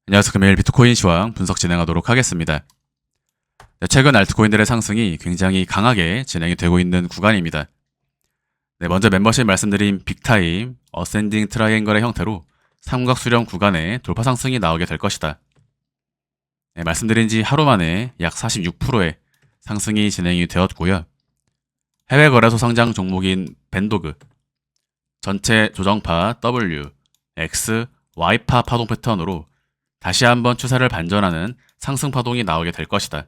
안녕하세요. 금일 비트코인 시황 분석 진행하도록 하겠습니다. 최근 알트코인들의 상승이 굉장히 강하게 진행이 되고 있는 구간입니다. 먼저 멤버십 말씀드린 빅타임, 어센딩 트라이앵글의 형태로 삼각수렴 구간에 돌파 상승이 나오게 될 것이다. 말씀드린 지 하루 만에 약 46%의 상승이 진행이 되었고요. 해외 거래소 상장 종목인 벤도그, 전체 조정파 W, X, Y파 파동 패턴으로 다시 한번 추세를 반전하는 상승 파동이 나오게 될 것이다.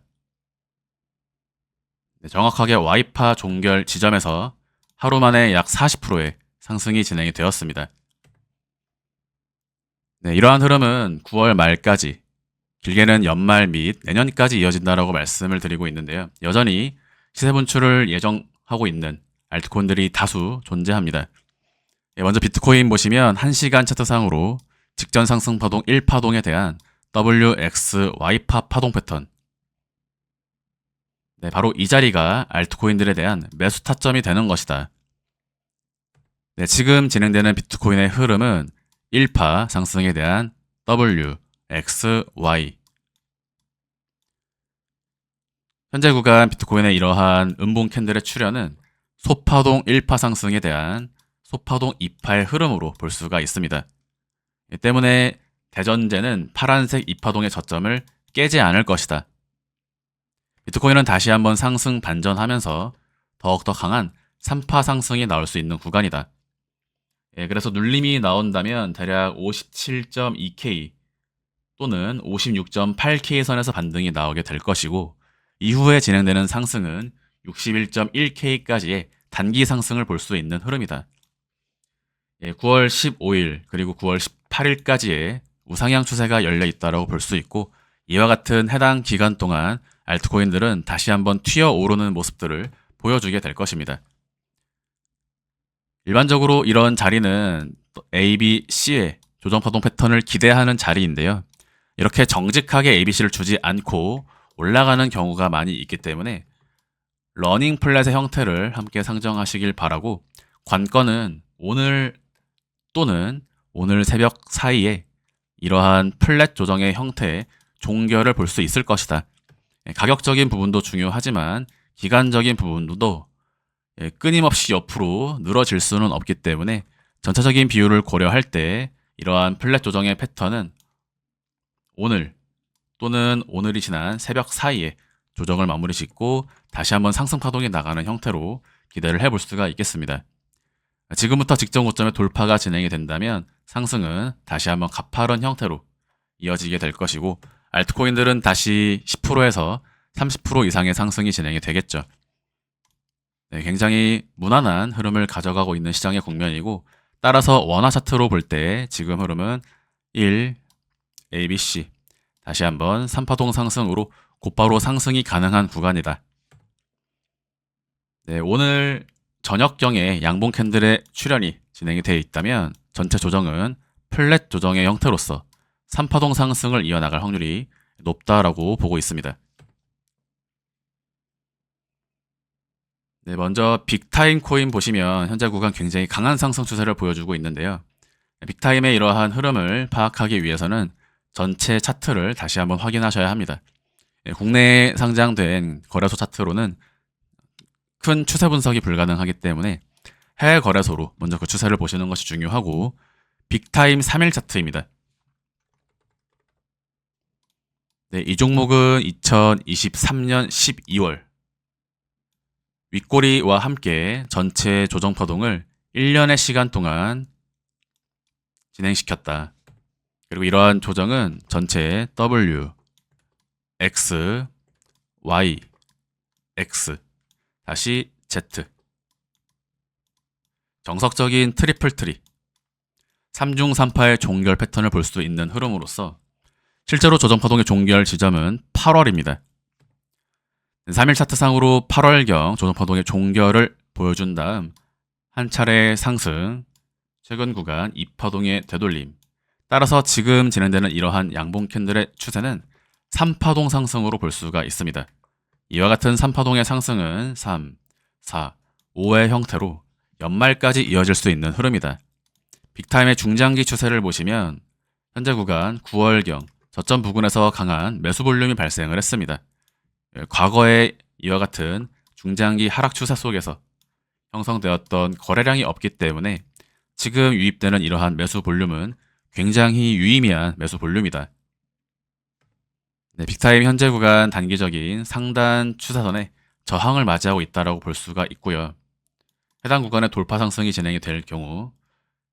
정확하게 Y파 종결 지점에서 하루 만에 약 40%의 상승이 진행이 되었습니다. 이러한 흐름은 9월 말까지, 길게는 연말 및 내년까지 이어진다라고 말씀을 드리고 있는데요. 여전히 시세 분출을 예정하고 있는 알트코인들이 다수 존재합니다. 먼저 비트코인 보시면 1시간 차트상으로 직전 상승 파동 1파동에 대한 WXY파 파동 패턴. 바로 이 자리가 알트코인들에 대한 매수 타점이 되는 것이다. 지금 진행되는 비트코인의 흐름은 1파 상승에 대한 WXY. 현재 구간 비트코인의 이러한 음봉 캔들의 출현은 소파동 1파 상승에 대한 소파동 2파의 흐름으로 볼 수가 있습니다. 때문에 대전제는 파란색 2파동의 저점을 깨지 않을 것이다. 비트코인은 다시 한번 상승 반전하면서 더욱더 강한 3파 상승이 나올 수 있는 구간이다. 그래서 눌림이 나온다면 대략 57.2K 또는 56.8K 선에서 반등이 나오게 될 것이고, 이후에 진행되는 상승은 61.1K까지의 단기 상승을 볼 수 있는 흐름이다. 9월 15일 그리고 9월 18일까지의 우상향 추세가 열려 있다고 볼 수 있고, 이와 같은 해당 기간 동안 알트코인들은 다시 한번 튀어 오르는 모습들을 보여주게 될 것입니다. 일반적으로 이런 자리는 A, B, C의 조정파동 패턴을 기대하는 자리인데요. 이렇게 정직하게 A, B, C를 주지 않고 올라가는 경우가 많이 있기 때문에 러닝 플랫의 형태를 함께 상정하시길 바라고, 관건은 오늘 또는 오늘 새벽 사이에 이러한 플랫 조정의 형태의 종결을 볼 수 있을 것이다. 가격적인 부분도 중요하지만 기간적인 부분도 끊임없이 옆으로 늘어질 수는 없기 때문에 전체적인 비율을 고려할 때 이러한 플랫 조정의 패턴은 오늘 또는 오늘이 지난 새벽 사이에 조정을 마무리 짓고 다시 한번 상승 파동이 나가는 형태로 기대를 해볼 수가 있겠습니다. 지금부터 직전 고점의 돌파가 진행이 된다면 상승은 다시 한번 가파른 형태로 이어지게 될 것이고, 알트코인들은 다시 10%에서 30% 이상의 상승이 진행이 되겠죠. 굉장히 무난한 흐름을 가져가고 있는 시장의 국면이고, 따라서 원화 차트로 볼 때 지금 흐름은 1, ABC, 다시 한번 3파동 상승으로 곧바로 상승이 가능한 구간이다. 오늘 저녁경에 양봉 캔들의 출현이 진행이 되어 있다면 전체 조정은 플랫 조정의 형태로서 3파동 상승을 이어나갈 확률이 높다라고 보고 있습니다. 먼저 빅타임 코인 보시면 현재 구간 굉장히 강한 상승 추세를 보여주고 있는데요. 빅타임의 이러한 흐름을 파악하기 위해서는 전체 차트를 다시 한번 확인하셔야 합니다. 국내에 상장된 거래소 차트로는 큰 추세 분석이 불가능하기 때문에 해외 거래소로 먼저 그 추세를 보시는 것이 중요하고, 빅타임 3일 차트입니다. 이 종목은 2023년 12월 윗꼬리와 함께 전체 조정 파동을 1년의 시간 동안 진행시켰다. 그리고 이러한 조정은 전체 W, X, Y, X, 다시 Z. 정석적인 트리플 트리, 3중 3파의 종결 패턴을 볼 수 있는 흐름으로서 실제로 조정파동의 종결 지점은 8월입니다. 3일 차트상으로 8월경 조정파동의 종결을 보여준 다음 한 차례 상승, 최근 구간 2파동의 되돌림, 따라서 지금 진행되는 이러한 양봉 캔들의 추세는 3파동 상승으로 볼 수가 있습니다. 이와 같은 3파동의 상승은 3, 4, 5의 형태로 연말까지 이어질 수 있는 흐름이다. 빅타임의 중장기 추세를 보시면 현재 구간 9월경 저점 부근에서 강한 매수 볼륨이 발생을 했습니다. 과거에 이와 같은 중장기 하락 추세 속에서 형성되었던 거래량이 없기 때문에 지금 유입되는 이러한 매수 볼륨은 굉장히 유의미한 매수 볼륨이다. 네, 빅타임 현재 구간 단기적인 상단 추세선에 저항을 맞이하고 있다고 볼 수가 있고요. 해당 구간의 돌파 상승이 진행이 될 경우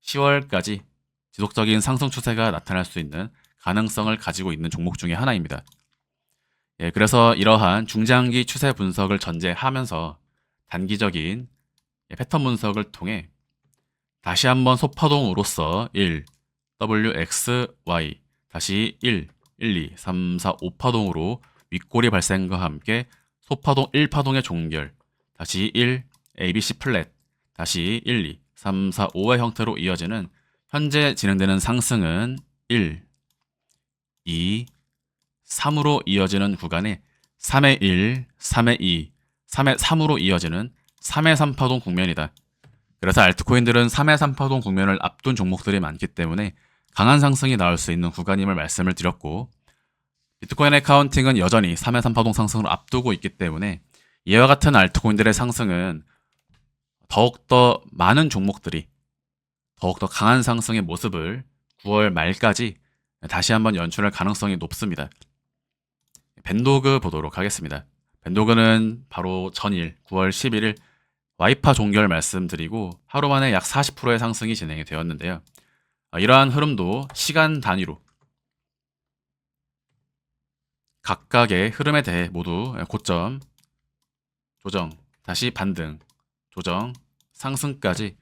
10월까지 지속적인 상승 추세가 나타날 수 있는 가능성을 가지고 있는 종목 중에 하나입니다. 그래서 이러한 중장기 추세 분석을 전제하면서 단기적인 패턴 분석을 통해 다시 한번 소파동으로서 1, WXY, 다시 1, 1, 2, 3, 4, 5파동으로 윗꼬리 발생과 함께 소파동 1파동의 종결, 다시 1, ABC 플랫, 다시 1, 2, 3, 4, 5의 형태로 이어지는 현재 진행되는 상승은 1, 2, 3으로 이어지는 구간에 3의 1, 3의 2, 3의 3으로 이어지는 3의 3파동 국면이다. 그래서 알트코인들은 3의 3파동 국면을 앞둔 종목들이 많기 때문에 강한 상승이 나올 수 있는 구간임을 말씀을 드렸고, 비트코인 어카운팅은 여전히 3의 3파동 상승을 앞두고 있기 때문에 이와 같은 알트코인들의 상승은 더욱더 많은 종목들이 더욱더 강한 상승의 모습을 9월 말까지 다시 한번 연출할 가능성이 높습니다. 벤도그 보도록 하겠습니다. 벤도그는 바로 전일 9월 11일 와이파 종결 말씀드리고 하루 만에 약 40%의 상승이 진행이 되었는데요. 이러한 흐름도 시간 단위로 각각의 흐름에 대해 모두 고점, 조정, 다시 반등, 조정, 상승까지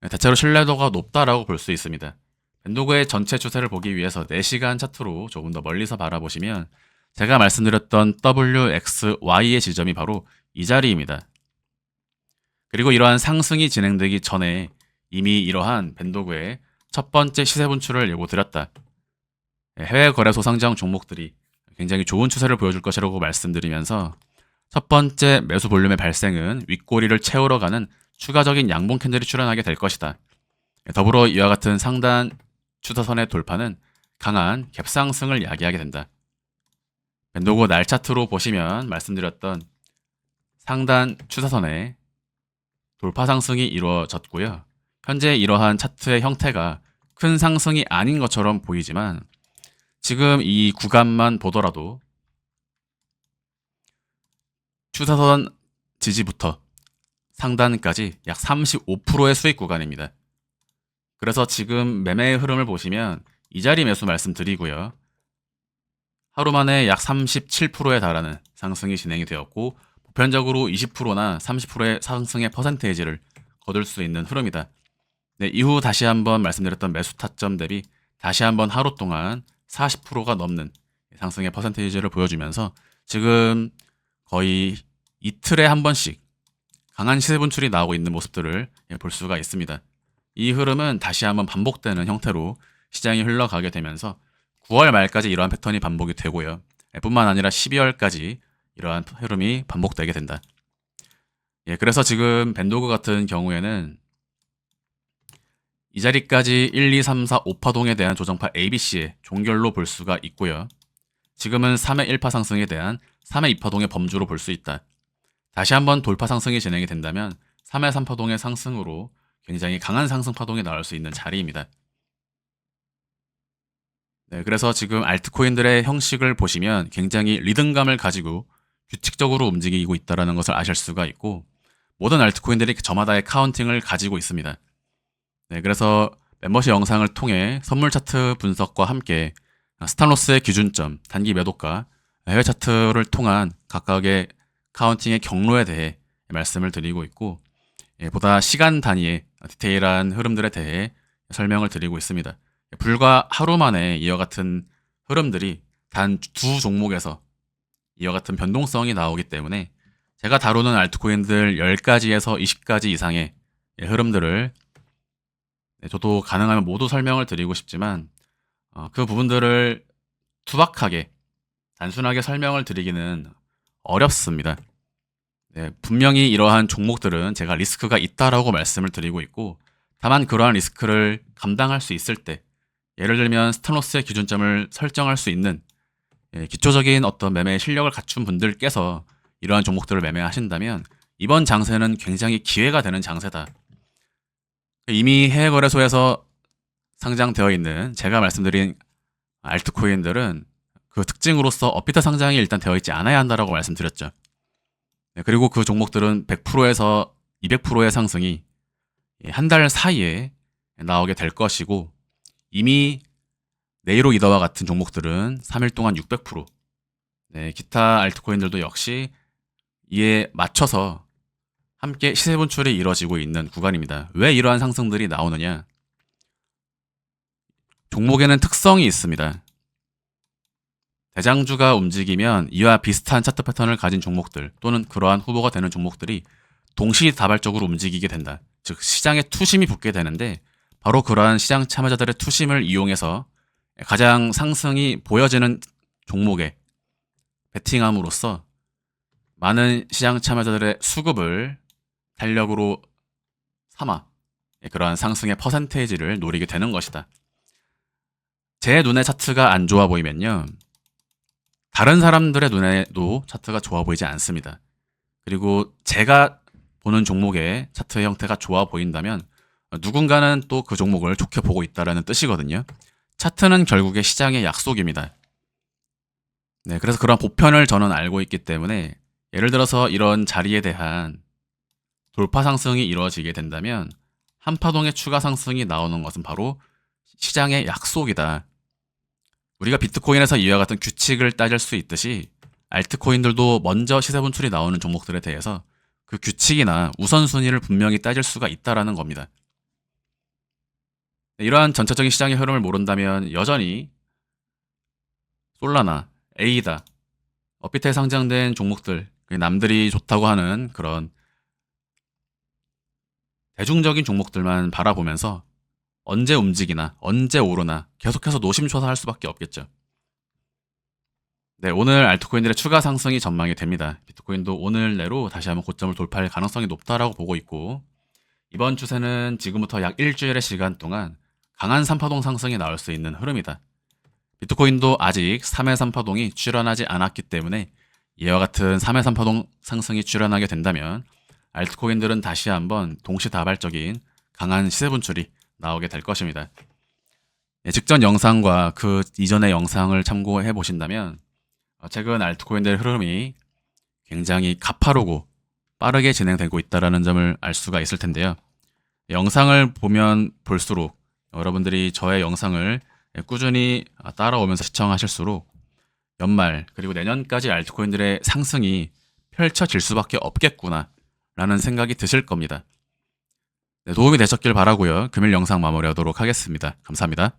대체로 신뢰도가 높다라고 볼 수 있습니다. 벤도그의 전체 추세를 보기 위해서 4시간 차트로 조금 더 멀리서 바라보시면 제가 말씀드렸던 WXY의 지점이 바로 이 자리입니다. 그리고 이러한 상승이 진행되기 전에 이미 이러한 벤도그의 첫 번째 시세 분출을 예고드렸다. 해외 거래소 상장 종목들이 굉장히 좋은 추세를 보여줄 것이라고 말씀드리면서 첫 번째 매수 볼륨의 발생은 윗꼬리를 채우러 가는 추가적인 양봉 캔들이 출현하게 될 것이다. 더불어 이와 같은 상단 추세선의 돌파는 강한 갭상승을 야기하게 된다. 벤도그 날 차트로 보시면 말씀드렸던 상단 추세선의 돌파 상승이 이루어졌고요. 현재 이러한 차트의 형태가 큰 상승이 아닌 것처럼 보이지만 지금 이 구간만 보더라도 추세선 지지부터 상단까지 약 35%의 수익 구간입니다. 그래서 지금 매매의 흐름을 보시면 이 자리 매수 말씀드리고요. 하루 만에 약 37%에 달하는 상승이 진행이 되었고 보편적으로 20%나 30%의 상승의 퍼센테이지를 거둘 수 있는 흐름이다. 네, 이후 다시 한번 말씀드렸던 매수 타점 대비 다시 한번 하루 동안 40%가 넘는 상승의 퍼센테이지를 보여주면서 지금 거의 이틀에 한 번씩 강한 시세 분출이 나오고 있는 모습들을 볼 수가 있습니다. 이 흐름은 다시 한번 반복되는 형태로 시장이 흘러가게 되면서 9월 말까지 이러한 패턴이 반복이 되고요. 뿐만 아니라 12월까지 이러한 흐름이 반복되게 된다. 그래서 지금 벤도그 같은 경우에는 이 자리까지 1, 2, 3, 4, 5파동에 대한 조정파 ABC의 종결로 볼 수가 있고요. 지금은 3의 1파 상승에 대한 3의 2파동의 범주로 볼 수 있다. 다시 한번 돌파 상승이 진행이 된다면 3의 3파동의 상승으로 굉장히 강한 상승 파동이 나올 수 있는 자리입니다. 네, 그래서 지금 알트코인들의 형식을 보시면 굉장히 리듬감을 가지고 규칙적으로 움직이고 있다는 것을 아실 수가 있고 모든 알트코인들이 저마다의 카운팅을 가지고 있습니다. 네, 그래서 멤버십 영상을 통해 선물 차트 분석과 함께 스탑로스의 기준점, 단기 매도가, 해외 차트를 통한 각각의 카운팅의 경로에 대해 말씀을 드리고 있고 보다 시간 단위의 디테일한 흐름들에 대해 설명을 드리고 있습니다. 불과 하루 만에 이와 같은 흐름들이 단 두 종목에서 이와 같은 변동성이 나오기 때문에 제가 다루는 알트코인들 10가지에서 20가지 이상의 흐름들을 저도 가능하면 모두 설명을 드리고 싶지만 그 부분들을 투박하게 단순하게 설명을 드리기는 어렵습니다. 네, 분명히 이러한 종목들은 제가 리스크가 있다라고 말씀을 드리고 있고 다만 그러한 리스크를 감당할 수 있을 때 예를 들면 스탑로스의 기준점을 설정할 수 있는 기초적인 어떤 매매 실력을 갖춘 분들께서 이러한 종목들을 매매하신다면 이번 장세는 굉장히 기회가 되는 장세다. 이미 해외 거래소에서 상장되어 있는 제가 말씀드린 알트코인들은 그 특징으로서 업비트 상장이 일단 되어 있지 않아야 한다라고 말씀드렸죠. 그리고 그 종목들은 100%에서 200%의 상승이 한 달 사이에 나오게 될 것이고, 이미 네이로 이더와 같은 종목들은 3일 동안 600%, 기타 알트코인들도 역시 이에 맞춰서 함께 시세 분출이 이루어지고 있는 구간입니다. 왜 이러한 상승들이 나오느냐? 종목에는 특성이 있습니다. 대장주가 움직이면 이와 비슷한 차트 패턴을 가진 종목들 또는 그러한 후보가 되는 종목들이 동시다발적으로 움직이게 된다. 즉 시장에 투심이 붙게 되는데, 바로 그러한 시장 참여자들의 투심을 이용해서 가장 상승이 보여지는 종목에 베팅함으로써 많은 시장 참여자들의 수급을 탄력으로 삼아 그러한 상승의 퍼센테이지를 노리게 되는 것이다. 제 눈에 차트가 안 좋아 보이면요, 다른 사람들의 눈에도 차트가 좋아 보이지 않습니다. 그리고 제가 보는 종목의 차트의 형태가 좋아 보인다면 누군가는 또 그 종목을 좋게 보고 있다는 뜻이거든요. 차트는 결국에 시장의 약속입니다. 그래서 그런 보편을 저는 알고 있기 때문에, 예를 들어서 이런 자리에 대한 돌파 상승이 이루어지게 된다면 한 파동의 추가 상승이 나오는 것은 바로 시장의 약속이다. 우리가 비트코인에서 이와 같은 규칙을 따질 수 있듯이 알트코인들도 먼저 시세 분출이 나오는 종목들에 대해서 그 규칙이나 우선순위를 분명히 따질 수가 있다라는 겁니다. 이러한 전체적인 시장의 흐름을 모른다면 여전히 솔라나, 에이다, 업비트에 상장된 종목들, 남들이 좋다고 하는 그런 대중적인 종목들만 바라보면서 언제 움직이나 언제 오르나 계속해서 노심초사할 수밖에 없겠죠. 오늘 알트코인들의 추가 상승이 전망이 됩니다. 비트코인도 오늘 내로 다시 한번 고점을 돌파할 가능성이 높다라고 보고 있고, 이번 추세는 지금부터 약 일주일의 시간 동안 강한 3파동 상승이 나올 수 있는 흐름이다. 비트코인도 아직 3회 3파동이 출현하지 않았기 때문에 이와 같은 3회 3파동 상승이 출현하게 된다면 알트코인들은 다시 한번 동시다발적인 강한 시세 분출이 나오게 될 것입니다. 직전 영상과 그 이전의 영상을 참고해 보신다면 최근 알트코인들의 흐름이 굉장히 가파르고 빠르게 진행되고 있다는 점을 알 수가 있을 텐데요. 영상을 보면 볼수록 여러분들이 저의 영상을 꾸준히 따라오면서 시청하실수록 연말 그리고 내년까지 알트코인들의 상승이 펼쳐질 수밖에 없겠구나 라는 생각이 드실 겁니다. 도움이 되셨길 바라고요. 금일 영상 마무리하도록 하겠습니다. 감사합니다.